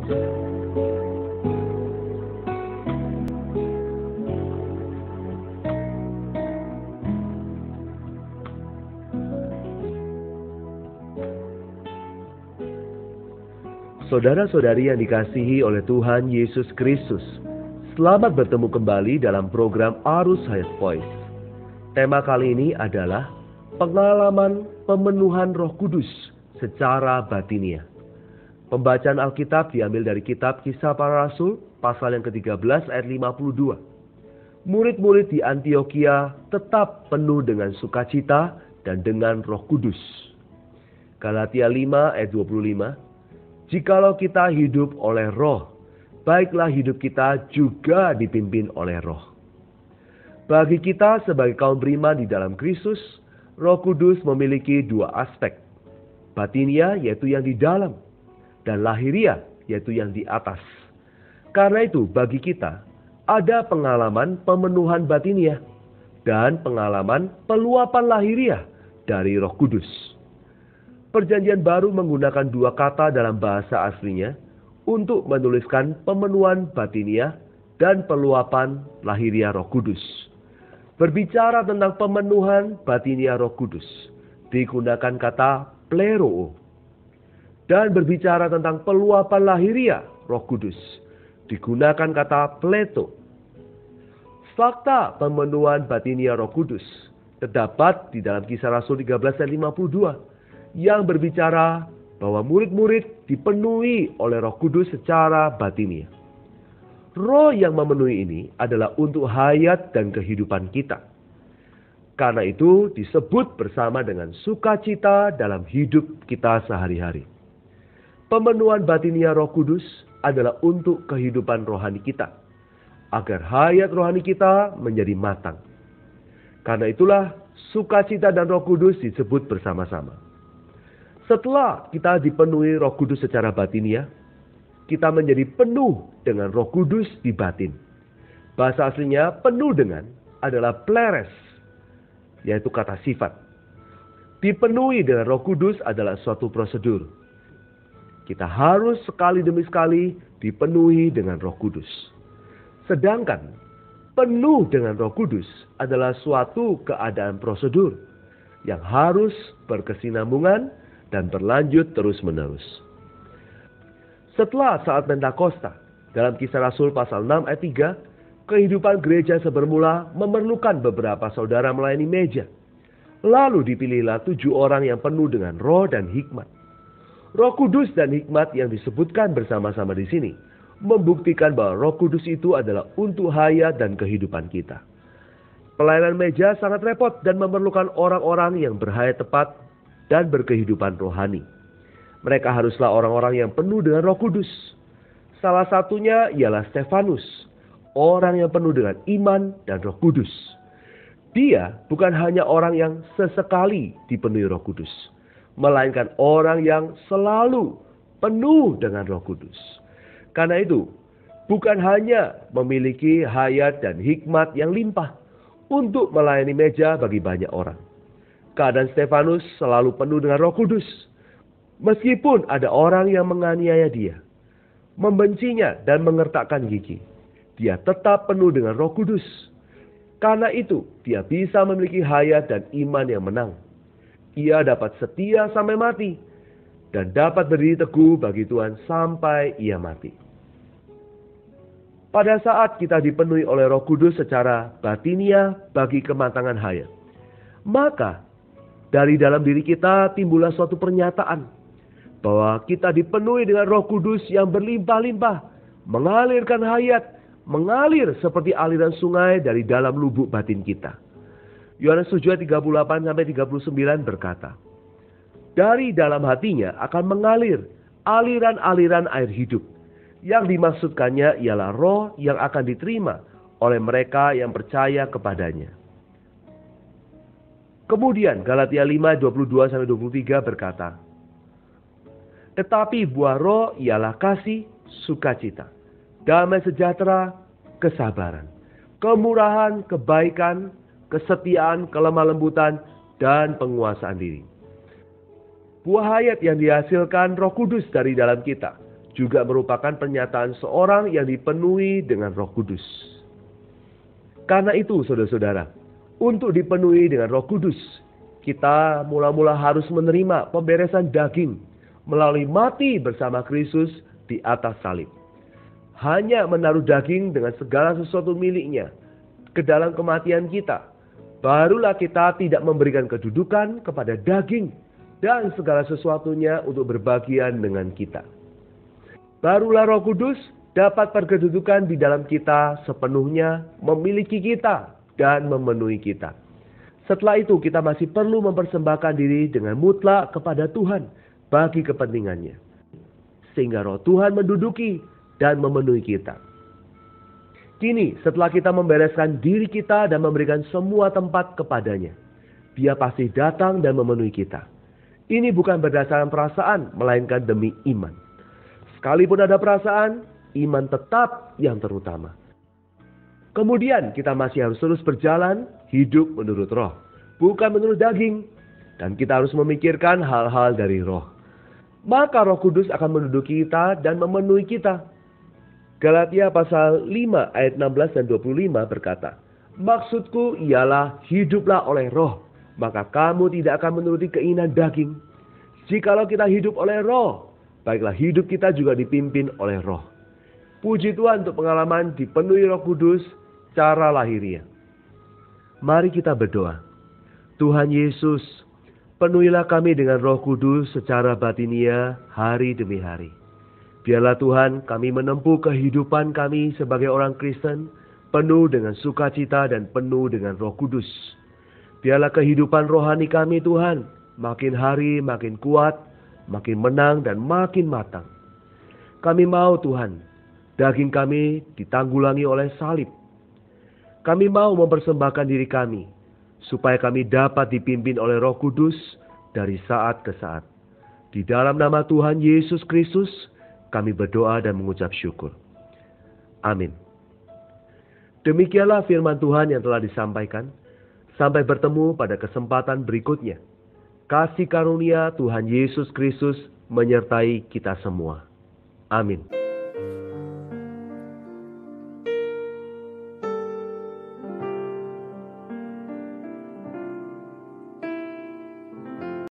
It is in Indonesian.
Saudara-saudari yang dikasihi oleh Tuhan Yesus Kristus, selamat bertemu kembali dalam program Arus Hayat Voice. Tema kali ini adalah pengalaman pemenuhan Roh Kudus secara batiniah. Pembacaan Alkitab diambil dari kitab Kisah Para Rasul, pasal yang ke-13 ayat 52. Murid-murid di Antiokhia tetap penuh dengan sukacita dan dengan Roh Kudus. Galatia 5 ayat 25. Jikalau kita hidup oleh Roh, baiklah hidup kita juga dipimpin oleh Roh. Bagi kita sebagai kaum beriman di dalam Kristus, Roh Kudus memiliki dua aspek. Batinia yaitu yang di dalam, dan lahiria yaitu yang di atas. Karena itu bagi kita ada pengalaman pemenuhan batinia dan pengalaman peluapan lahiria dari Roh Kudus. Perjanjian Baru menggunakan dua kata dalam bahasa aslinya untuk menuliskan pemenuhan batinia dan peluapan lahiria Roh Kudus. Berbicara tentang pemenuhan batinia Roh Kudus, digunakan kata pleroo. Dan berbicara tentang peluapan lahiria Roh Kudus, digunakan kata pleto. Fakta pemenuhan batinia Roh Kudus terdapat di dalam Kisah Rasul 13 ayat 52. Yang berbicara bahwa murid-murid dipenuhi oleh Roh Kudus secara batiniah. Roh yang memenuhi ini adalah untuk hayat dan kehidupan kita. Karena itu disebut bersama dengan sukacita dalam hidup kita sehari-hari. Pemenuhan batinia Roh Kudus adalah untuk kehidupan rohani kita, agar hayat rohani kita menjadi matang. Karena itulah sukacita dan Roh Kudus disebut bersama-sama. Setelah kita dipenuhi Roh Kudus secara batiniah, kita menjadi penuh dengan Roh Kudus di batin. Bahasa aslinya penuh dengan adalah pleres, yaitu kata sifat. Dipenuhi dengan Roh Kudus adalah suatu prosedur. Kita harus sekali demi sekali dipenuhi dengan Roh Kudus. Sedangkan penuh dengan Roh Kudus adalah suatu keadaan prosedur yang harus berkesinambungan dan berlanjut terus-menerus. Setelah saat Pentakosta, dalam Kisah Rasul pasal 6 ayat 3, kehidupan gereja sebermula memerlukan beberapa saudara melayani meja. Lalu dipilihlah 7 orang yang penuh dengan roh dan hikmat. Roh Kudus dan hikmat yang disebutkan bersama-sama di sini membuktikan bahwa Roh Kudus itu adalah untuk hayat dan kehidupan kita. Pelayanan meja sangat repot dan memerlukan orang-orang yang berhayat tepat dan berkehidupan rohani. Mereka haruslah orang-orang yang penuh dengan Roh Kudus. Salah satunya ialah Stefanus, orang yang penuh dengan iman dan Roh Kudus. Dia bukan hanya orang yang sesekali dipenuhi Roh Kudus, melainkan orang yang selalu penuh dengan Roh Kudus. Karena itu, bukan hanya memiliki hayat dan hikmat yang limpah untuk melayani meja bagi banyak orang. Keadaan Stefanus selalu penuh dengan Roh Kudus. Meskipun ada orang yang menganiaya dia, membencinya dan mengertakkan gigi, dia tetap penuh dengan Roh Kudus. Karena itu, dia bisa memiliki hayat dan iman yang menang. Ia dapat setia sampai mati dan dapat berdiri teguh bagi Tuhan sampai ia mati. Pada saat kita dipenuhi oleh Roh Kudus secara batiniah bagi kematangan hayat, maka dari dalam diri kita timbullah suatu pernyataan bahwa kita dipenuhi dengan Roh Kudus yang berlimpah-limpah, mengalirkan hayat, mengalir seperti aliran sungai dari dalam lubuk batin kita. Yohanes 7 ayat 38-39 berkata, dari dalam hatinya akan mengalir aliran-aliran air hidup. Yang dimaksudkannya ialah roh yang akan diterima oleh mereka yang percaya kepadanya. Kemudian Galatia 5, 22-23 berkata, tetapi buah roh ialah kasih, sukacita, damai sejahtera, kesabaran, kemurahan, kebaikan, kesetiaan, kelemah lembutan, dan penguasaan diri. Buah hayat yang dihasilkan Roh Kudus dari dalam kita juga merupakan pernyataan seorang yang dipenuhi dengan Roh Kudus. Karena itu, saudara-saudara, untuk dipenuhi dengan Roh Kudus, kita mula-mula harus menerima pemberesan daging melalui mati bersama Kristus di atas salib. Hanya menaruh daging dengan segala sesuatu miliknya ke dalam kematian kita, barulah kita tidak memberikan kedudukan kepada daging dan segala sesuatunya untuk berbagian dengan kita. Barulah Roh Kudus dapat berkedudukan di dalam kita sepenuhnya, memiliki kita dan memenuhi kita. Setelah itu kita masih perlu mempersembahkan diri dengan mutlak kepada Tuhan bagi kepentingannya, sehingga Roh Tuhan menduduki dan memenuhi kita. Kini setelah kita membereskan diri kita dan memberikan semua tempat kepadanya, Dia pasti datang dan memenuhi kita. Ini bukan berdasarkan perasaan, melainkan demi iman. Sekalipun ada perasaan, iman tetap yang terutama. Kemudian kita masih harus terus berjalan hidup menurut Roh, bukan menurut daging. Dan kita harus memikirkan hal-hal dari Roh. Maka Roh Kudus akan menduduki kita dan memenuhi kita. Galatia pasal 5 ayat 16 dan 25 berkata, "Maksudku ialah hiduplah oleh Roh, maka kamu tidak akan menuruti keinginan daging. Jikalau kita hidup oleh Roh, baiklah hidup kita juga dipimpin oleh Roh." Puji Tuhan untuk pengalaman dipenuhi Roh Kudus secara lahiriah. Mari kita berdoa. Tuhan Yesus, penuhilah kami dengan Roh Kudus secara batiniah hari demi hari. Biarlah Tuhan kami menempuh kehidupan kami sebagai orang Kristen penuh dengan sukacita dan penuh dengan Roh Kudus. Biarlah kehidupan rohani kami Tuhan makin hari makin kuat, makin menang dan makin matang. Kami mau Tuhan, daging kami ditanggulangi oleh salib. Kami mau mempersembahkan diri kami, supaya kami dapat dipimpin oleh Roh Kudus dari saat ke saat. Di dalam nama Tuhan Yesus Kristus, kami berdoa dan mengucap syukur. Amin. Demikianlah firman Tuhan yang telah disampaikan. Sampai bertemu pada kesempatan berikutnya. Kasih karunia Tuhan Yesus Kristus menyertai kita semua. Amin.